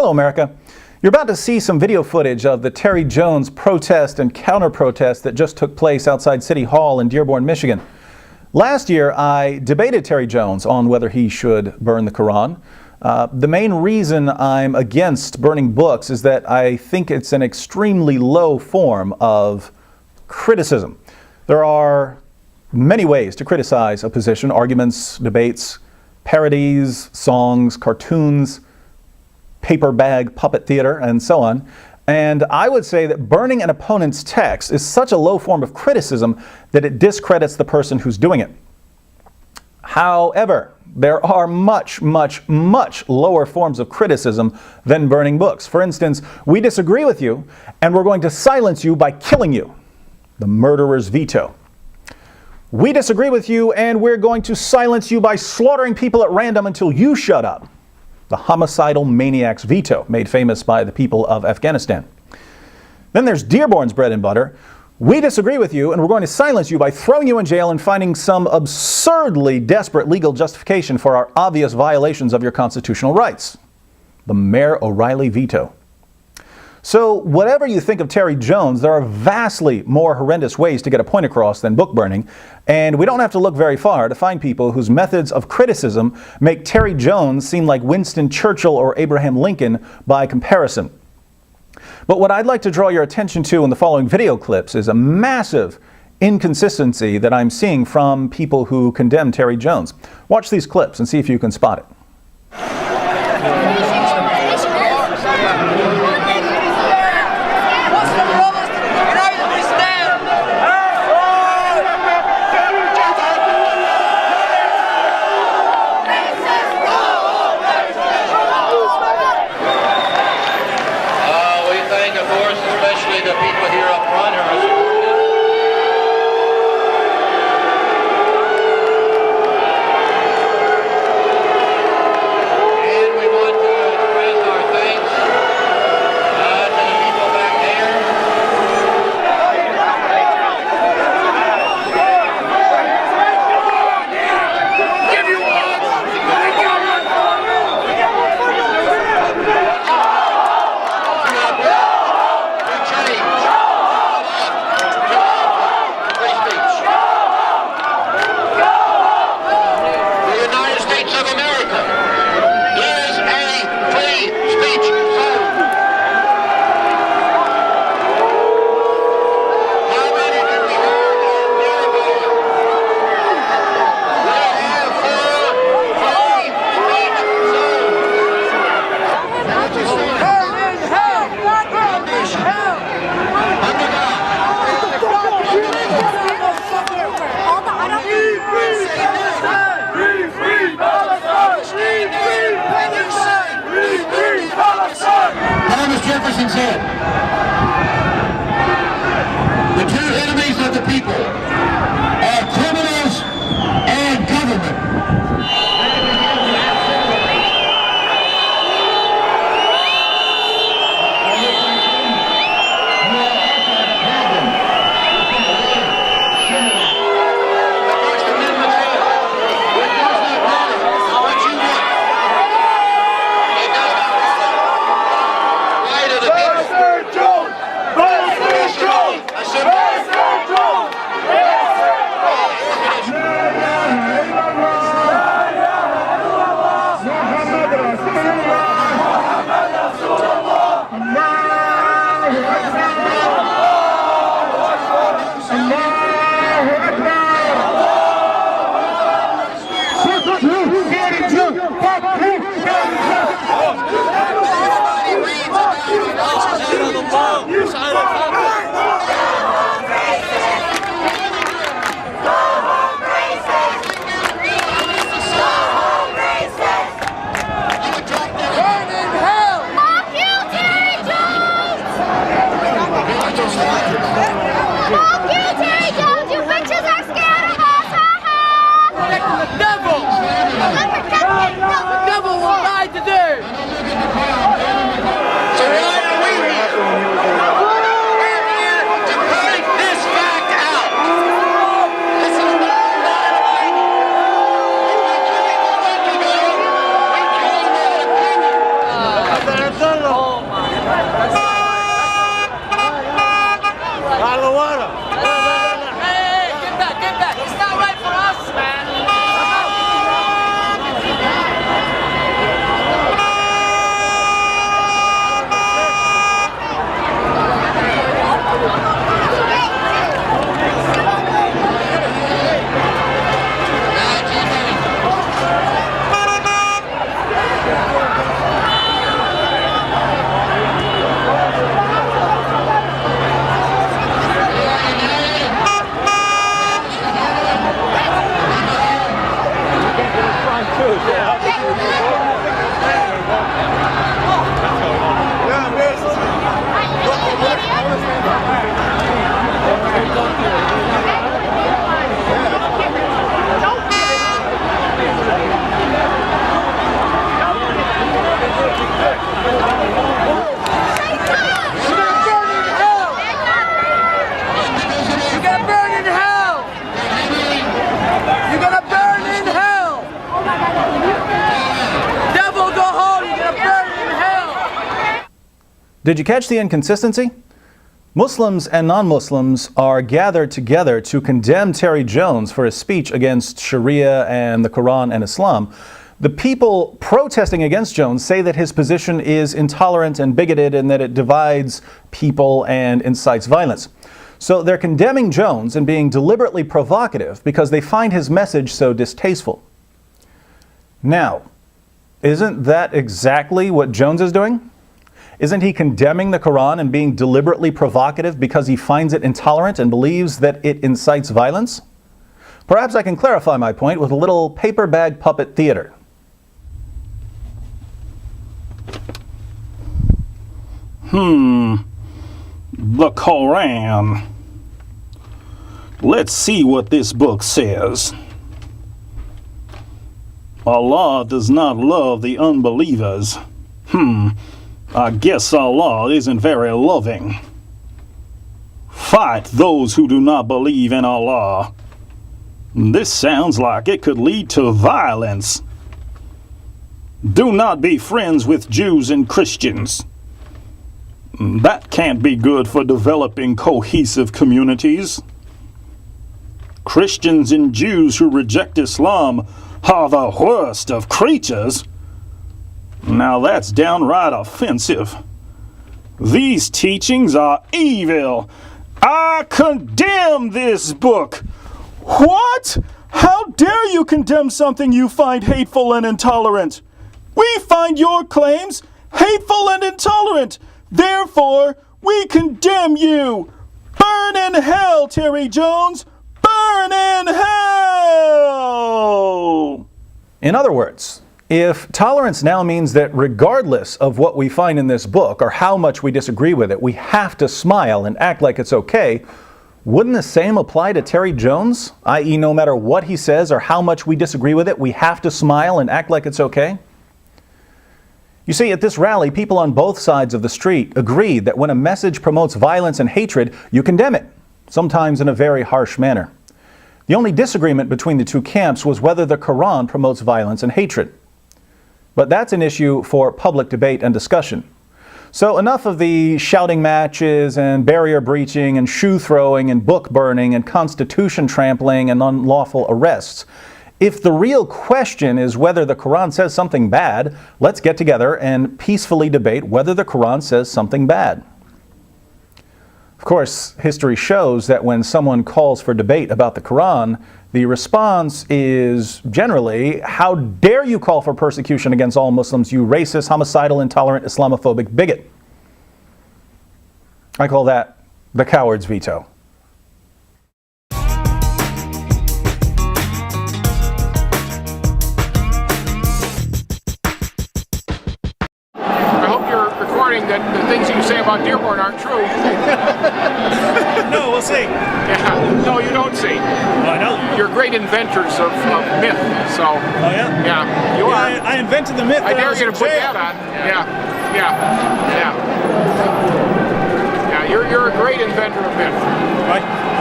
Hello, America. You're about to see some video footage of the Terry Jones protest and counter-protest that just took place outside City Hall in Dearborn, Michigan. Last year, I debated Terry Jones on whether he should burn the Quran. The main reason I'm against burning books is that I think it's an extremely low form of criticism. There are many ways to criticize a position: arguments, debates, parodies, songs, cartoons, paper bag puppet theater, and so on. And I would say that burning an opponent's text is such a low form of criticism that it discredits the person who's doing it. However, there are much, much, much lower forms of criticism than burning books. For instance, we disagree with you, and we're going to silence you by killing you. The murderer's veto. We disagree with you, and we're going to silence you by slaughtering people at random until you shut up. The homicidal maniac's veto, made famous by the people of Afghanistan. Then there's Dearborn's bread and butter. We disagree with you, and we're going to silence you by throwing you in jail and finding some absurdly desperate legal justification for our obvious violations of your constitutional rights. The Mayor O'Reilly veto. So whatever you think of Terry Jones, there are vastly more horrendous ways to get a point across than book burning, and we don't have to look very far to find people whose methods of criticism make Terry Jones seem like Winston Churchill or Abraham Lincoln by comparison. But what I'd like to draw your attention to in the following video clips is a massive inconsistency that I'm seeing from people who condemn Terry Jones. Watch these clips and see if you can spot it. Said, the two enemies of the people are criminals and government. Fuck you, Terry in hell! You're gonna burn in hell! Devil, go home! You're gonna burn in hell! Did you catch the inconsistency? Muslims and non-Muslims are gathered together to condemn Terry Jones for his speech against Sharia and the Quran and Islam. The people protesting against Jones say that his position is intolerant and bigoted and that it divides people and incites violence. So they're condemning Jones and being deliberately provocative because they find his message so distasteful. Now, isn't that exactly what Jones is doing? Isn't he condemning the Quran and being deliberately provocative because he finds it intolerant and believes that it incites violence? Perhaps I can clarify my point with a little paper bag puppet theater. The Koran. Let's see what this book says. Allah does not love the unbelievers. I guess Allah isn't very loving. Fight those who do not believe in Allah. This sounds like it could lead to violence. Do not be friends with Jews and Christians. That can't be good for developing cohesive communities. Christians and Jews who reject Islam are the worst of creatures. Now that's downright offensive. These teachings are evil. I condemn this book. What? How dare you condemn something you find hateful and intolerant? We find your claims hateful and intolerant. Therefore, we condemn you. Burn in hell, Terry Jones. Burn in hell! In other words, if tolerance now means that regardless of what we find in this book or how much we disagree with it, we have to smile and act like it's okay, wouldn't the same apply to Terry Jones? I.e., no matter what he says or how much we disagree with it, we have to smile and act like it's okay? You see, at this rally, people on both sides of the street agreed that when a message promotes violence and hatred, you condemn it, sometimes in a very harsh manner. The only disagreement between the two camps was whether the Quran promotes violence and hatred. But that's an issue for public debate and discussion. So enough of the shouting matches and barrier breaching and shoe throwing and book burning and constitution trampling and unlawful arrests. If the real question is whether the Quran says something bad, let's get together and peacefully debate whether the Quran says something bad. Of course, history shows that when someone calls for debate about the Quran, the response is generally, how dare you call for persecution against all Muslims, you racist, homicidal, intolerant, Islamophobic bigot. I call that the coward's veto. I hope you're recording that the things that you say about Dearborn aren't true. No, we'll see. Yeah. No, you don't see. I know. You're great inventors of myth, so. Oh, yeah? Yeah, you are. I invented the myth. I dare you to put that on. Yeah. Yeah. You're a great inventor of myth. Right.